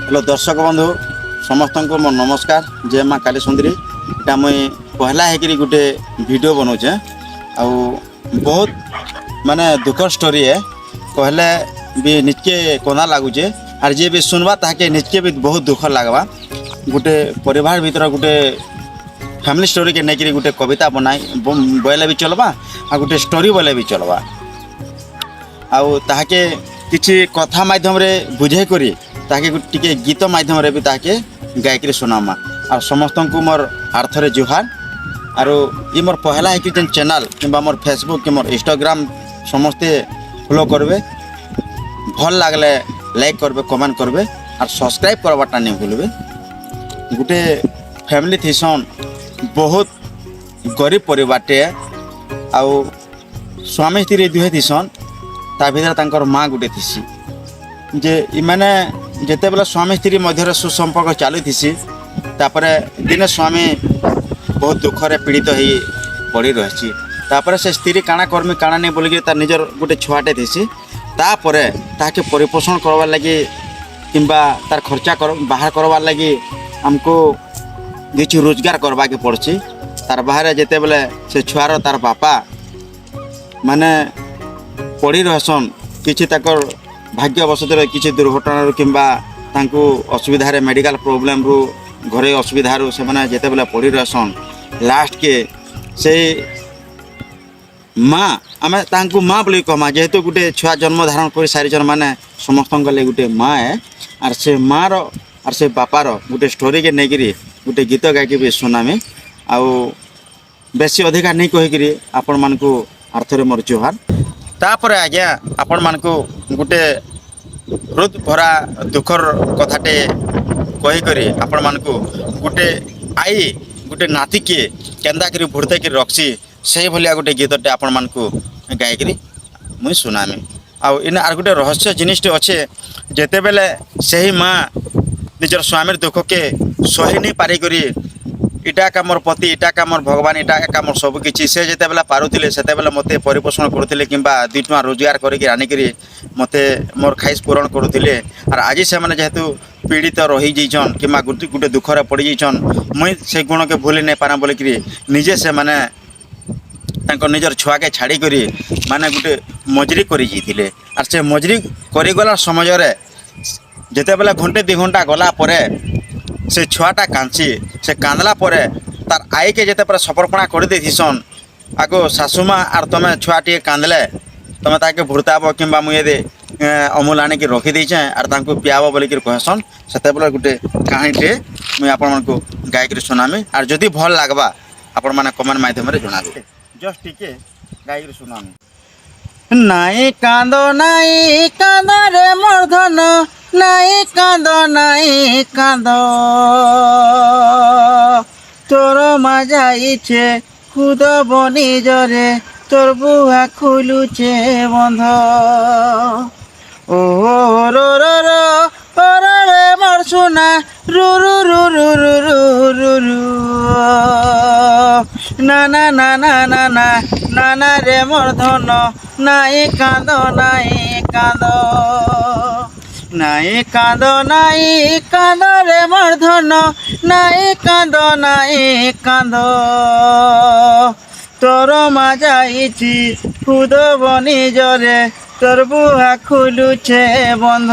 Hello दर्शक बंधु समस्त को मोर नमस्कार। जय माँ काली सुंदरी। इटा मुई पहला है गोटे वीडियो बनाऊे आउ बहुत माने दुखर स्टोरी है। कहले भी निजके कोना लगुचे आर जे भी सुनवा ताके निजके भी बहुत दुख लगवा। गोटे परिवार भीतर गोटे फैमिली स्टोरी के नहीं गोटे कविता बनाई बोले भी चलवा आ गोटे स्टोरी बोले भी चलवा आउ ताके किछि कथा माध्यम रे बुझे करी ताके टिके गीत माध्यम रे भी ताके गायक सुनामा और समस्त को मोर आर्थरे जुहार। आरो ये मोर पहला है कि जेन चैनल किंबा मोर फेसबुक कि मोर इंस्टाग्राम समस्ते फॉलो करबे, भल लागले लाइक करबे, कमेंट करबे और सब्सक्राइब करवाटा नहीं भूलबे। गोटे फैमिली थीसन बहुत गरीब परिवारटे आउ स्वामी स्त्री दुहे थीसन ता भीतर तांकर माँ गोटे थीसी जे इमाने जेते बेला स्वामी स्त्री मध्य सुसंपर्क चालू थीसी तापरे दिने स्वामी बहुत दुखरे पीड़ित हो पड़ी रही तापरे से स्त्री काना कर्मी काना नहीं बोलिक तार निजर गोटे छुआटे थीसी तापरे ताके परिपोषण करवार लगी किंबा तार खर्चा बाहर करवार लगी हमको किसी रोजगार करवा के पड़सी। तार बाहर जेते बेले से छुआर तार बापा माने पड़ी रहसन किसी ताकर भाग्यवशत किसी दुर्घटना किंबा तांको असुविधा रे मेडिकल प्रॉब्लम रु घरे असुविधा रु से माने जेते बेले पड़ी रहसन लास्ट के से माँ आमे तांको माँ बोली कहमा जेहेतु गोटे छुआ जन्म धारण कर सारी माने समस्त गोटे माँ है और से माँ रो और से बापार गोटे स्टोरी के नहीं गोटे गीत गायकी भी सुनामी आउ बेसी अधिका नहीं कहीकि आपण मानकु अर्थरे मोर जुहार। तापर आज्ञा आपण मानकु गोटे हृद भरा दुखर कथाटे कहीकि आपण मानकु गोटे आई गोटे नाती के केन्दा करी भुड़ते कि रखसी से भलिया गोटे गीतटे आपण मानकु गायकरी मुई सुनामी। आउ इन आर गोटे रहस्य जिनिसटे अच्छे जेते बेले सही माँ निजर स्वामी दुख के सही नहीं पारिकरी इटा का मोर पति इटा का मोर भगवान इटा का मोर सब किछि से जेते बेला पारुथिले सेते बेला मते परिपोषण करुथिले किंबा 2 टका रोजगार करिक आनिकरी मते मोर खाइस पूरण करुथिले और आज से माने जेहेतु पीड़ित रही जइछन किंबा गोटे दुखरे पड़ी जइछन मुई से गुण के भूली नहीं पारा बोलिकरी निजे से माने तांको निजर छुआ के छाड़ी करी माने गोटे मजरी करी जइथिले और से मजरी करी गला समय रे जेते बेला घंटे 2 घंटा गला परे से छुआटा कांची से कांदला परे तार आई के जेते पर समर्पणा कर देथिसन आगो सासुमा आर तमे छुआटी कांदले तमे ताके भुरताब किंबा मुए दे अमूल आने की रखी देछे आर तांको पियाबो बोली के कहसन सेते बेला गोटे कहानीटे मुई आपण मानको गायक सुनामी आर जदी भल लागबा आपण माने कमेंट माध्यम रे जणाबे जस्ट टिके गायक सुनामी। नाई कांदो रे मोर धन नाई कांदो तोर मा जाइछे खुद बनी जरे तोर बुआ खुलुचे बंध ओ रो रो रो रे मोर सुना रु रु रु रु रु रु रु रु ना ना ना ना ना ना ना ना रे मोर धन नाई कांदो नाई कांदो रे मोर धन नाई कांदो तोर मा जाइछि खुद बनी जरे तोर बुआ खुलुचे बंध।